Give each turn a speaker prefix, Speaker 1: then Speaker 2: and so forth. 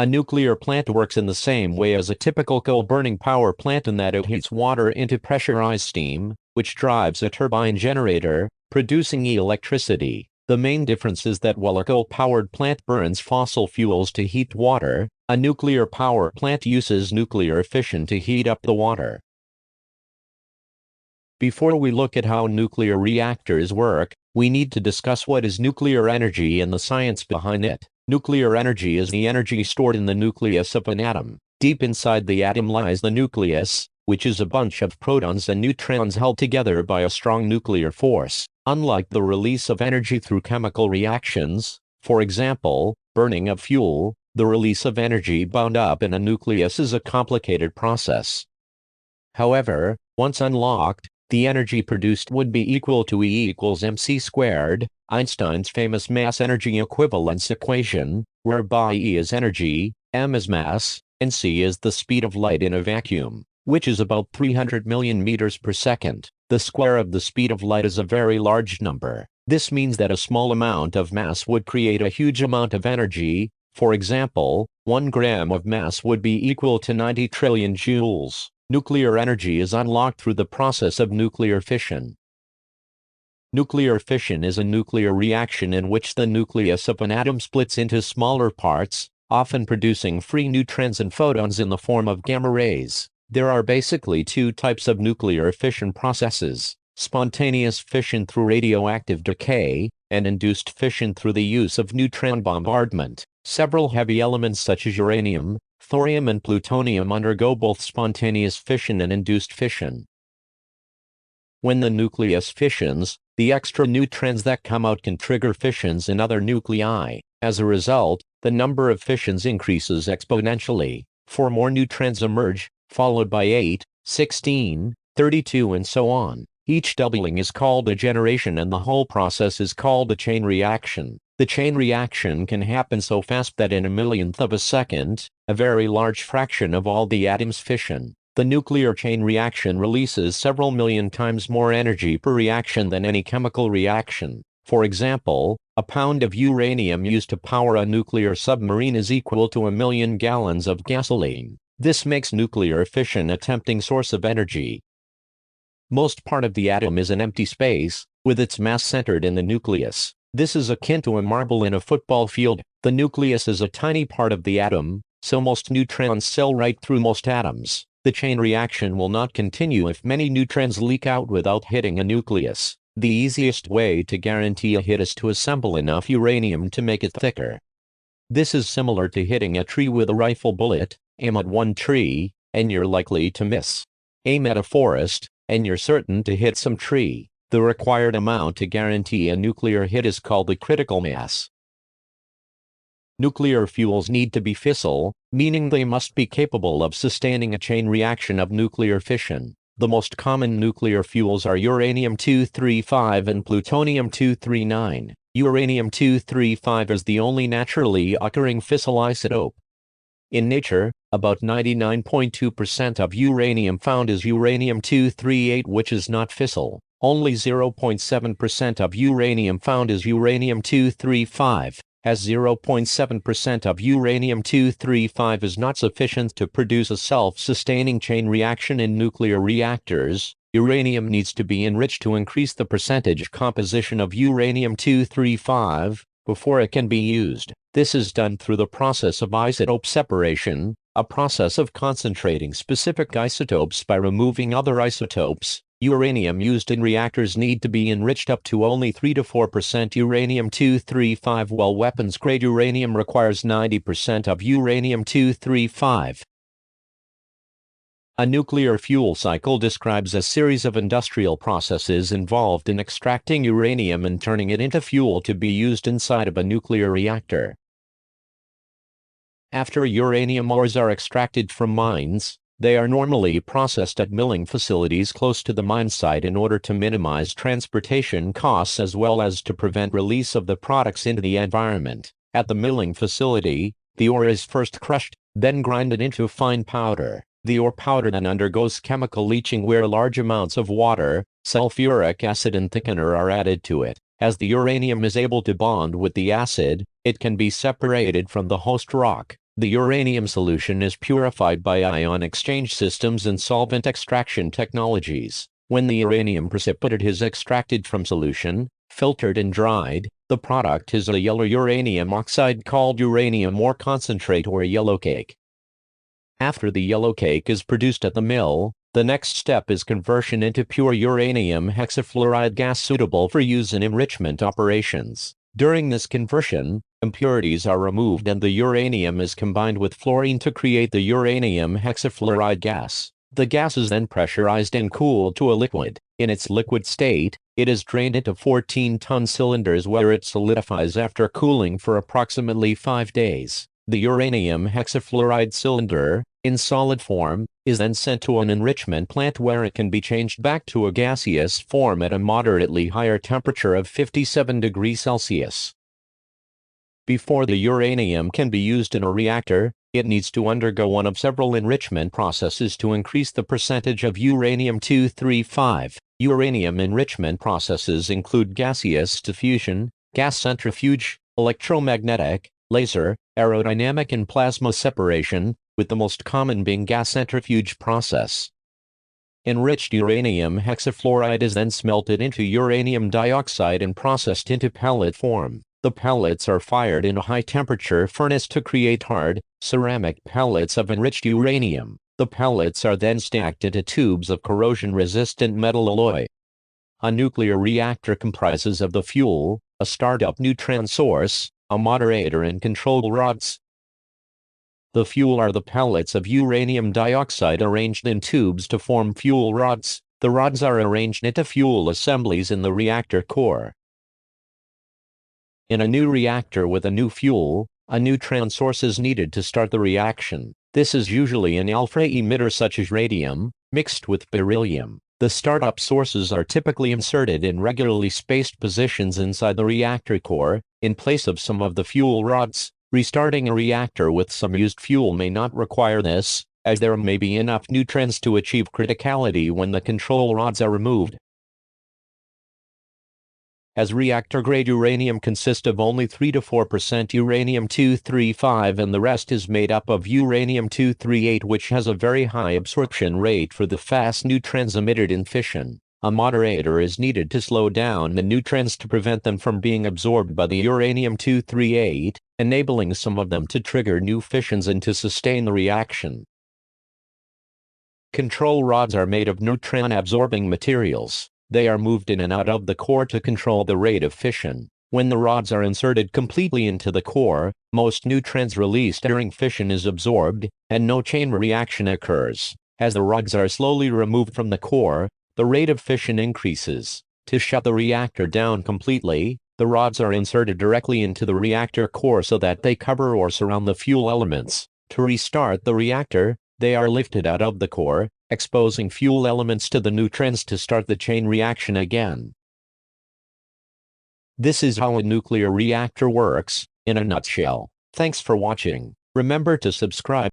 Speaker 1: A nuclear plant works in the same way as a typical coal-burning power plant in that it heats water into pressurized steam, which drives a turbine generator, producing electricity. The main difference is that while a coal-powered plant burns fossil fuels to heat water, a nuclear power plant uses nuclear fission to heat up the water. Before we look at how nuclear reactors work, we need to discuss what is nuclear energy and the science behind it. Nuclear energy is the energy stored in the nucleus of an atom. Deep inside the atom lies the nucleus, which is a bunch of protons and neutrons held together by a strong nuclear force. Unlike the release of energy through chemical reactions, for example, burning of fuel, the release of energy bound up in a nucleus is a complicated process. However, once unlocked, the energy produced would be equal to E equals mc squared, Einstein's famous mass-energy equivalence equation, whereby E is energy, m is mass, and c is the speed of light in a vacuum, which is about 300 million meters per second. The square of the speed of light is a very large number. This means that a small amount of mass would create a huge amount of energy. For example, 1 gram of mass would be equal to 90 trillion joules. Nuclear energy is unlocked through the process of nuclear fission. Nuclear fission is a nuclear reaction in which the nucleus of an atom splits into smaller parts, often producing free neutrons and photons in the form of gamma rays. There are basically two types of nuclear fission processes: spontaneous fission through radioactive decay, and induced fission through the use of neutron bombardment. Several heavy elements such as uranium, thorium and plutonium undergo both spontaneous fission and induced fission. When the nucleus fissions, the extra neutrons that come out can trigger fissions in other nuclei. As a result, the number of fissions increases exponentially. 4 more neutrons emerge, followed by 8, 16, 32 and so on. Each doubling is called a generation and the whole process is called a chain reaction. The chain reaction can happen so fast that in a millionth of a second, a very large fraction of all the atoms fission. The nuclear chain reaction releases several million times more energy per reaction than any chemical reaction. For example, a pound of uranium used to power a nuclear submarine is equal to 1 million gallons of gasoline. This makes nuclear fission a tempting source of energy. Most part of the atom is an empty space, with its mass centered in the nucleus. This is akin to a marble in a football field. The nucleus is a tiny part of the atom, so most neutrons sail right through most atoms. The chain reaction will not continue if many neutrons leak out without hitting a nucleus. The easiest way to guarantee a hit is to assemble enough uranium to make it thicker. This is similar to hitting a tree with a rifle bullet. Aim at one tree, and you're likely to miss. Aim at a forest, and you're certain to hit some tree. The required amount to guarantee a nuclear hit is called the critical mass. Nuclear fuels need to be fissile, meaning they must be capable of sustaining a chain reaction of nuclear fission. The most common nuclear fuels are uranium-235 and plutonium-239. Uranium-235 is the only naturally occurring fissile isotope. In nature, about 99.2% of uranium found is uranium-238, which is not fissile. Only 0.7% of uranium found is uranium-235, as 0.7% of uranium-235 is not sufficient to produce a self-sustaining chain reaction in nuclear reactors. Uranium needs to be enriched to increase the percentage composition of uranium-235 before it can be used. This is done through the process of isotope separation, a process of concentrating specific isotopes by removing other isotopes. Uranium used in reactors need to be enriched up to only 3 to 4% uranium-235, while weapons-grade uranium requires 90% of uranium-235. A nuclear fuel cycle describes a series of industrial processes involved in extracting uranium and turning it into fuel to be used inside of a nuclear reactor. After uranium ores are extracted from mines, they are normally processed at milling facilities close to the mine site in order to minimize transportation costs as well as to prevent release of the products into the environment. At the milling facility, the ore is first crushed, then grinded into fine powder. The ore powder then undergoes chemical leaching where large amounts of water, sulfuric acid and thickener are added to it. As the uranium is able to bond with the acid, it can be separated from the host rock. The uranium solution is purified by ion exchange systems and solvent extraction technologies. When the uranium precipitate is extracted from solution, filtered and dried, the product is a yellow uranium oxide called uranium ore concentrate or yellow cake. After the yellow cake is produced at the mill, the next step is conversion into pure uranium hexafluoride gas suitable for use in enrichment operations. During this conversion, impurities are removed and the uranium is combined with fluorine to create the uranium hexafluoride gas. The gas is then pressurized and cooled to a liquid. In its liquid state, it is drained into 14-ton cylinders where it solidifies after cooling for approximately 5 days. The uranium hexafluoride cylinder, in solid form, is then sent to an enrichment plant where it can be changed back to a gaseous form at a moderately higher temperature of 57 degrees Celsius. Before the uranium can be used in a reactor, it needs to undergo one of several enrichment processes to increase the percentage of uranium-235. Uranium enrichment processes include gaseous diffusion, gas centrifuge, electromagnetic, laser, aerodynamic and plasma separation, with the most common being gas centrifuge process. Enriched uranium hexafluoride is then smelted into uranium dioxide and processed into pellet form. The pellets are fired in a high-temperature furnace to create hard, ceramic pellets of enriched uranium. The pellets are then stacked into tubes of corrosion-resistant metal alloy. A nuclear reactor comprises of the fuel, a startup neutron source, a moderator and control rods. The fuel are the pellets of uranium dioxide arranged in tubes to form fuel rods. The rods are arranged into fuel assemblies in the reactor core. In a new reactor with a new fuel, a neutron source is needed to start the reaction. This is usually an alpha emitter such as radium, mixed with beryllium. The startup sources are typically inserted in regularly spaced positions inside the reactor core, in place of some of the fuel rods. Restarting a reactor with some used fuel may not require this, as there may be enough neutrons to achieve criticality when the control rods are removed. As reactor-grade uranium consists of only 3 to 4% uranium-235 and the rest is made up of uranium-238 which has a very high absorption rate for the fast neutrons emitted in fission. A moderator is needed to slow down the neutrons to prevent them from being absorbed by the uranium-238, enabling some of them to trigger new fissions and to sustain the reaction. Control rods are made of neutron-absorbing materials. They are moved in and out of the core to control the rate of fission. When the rods are inserted completely into the core, most neutrons released during fission is absorbed, and no chain reaction occurs. As the rods are slowly removed from the core, the rate of fission increases. To shut the reactor down completely, the rods are inserted directly into the reactor core so that they cover or surround the fuel elements. To restart the reactor, they are lifted out of the core, exposing fuel elements to the neutrons to start the chain reaction again. This is how a nuclear reactor works, in a nutshell. Thanks for watching. Remember to subscribe.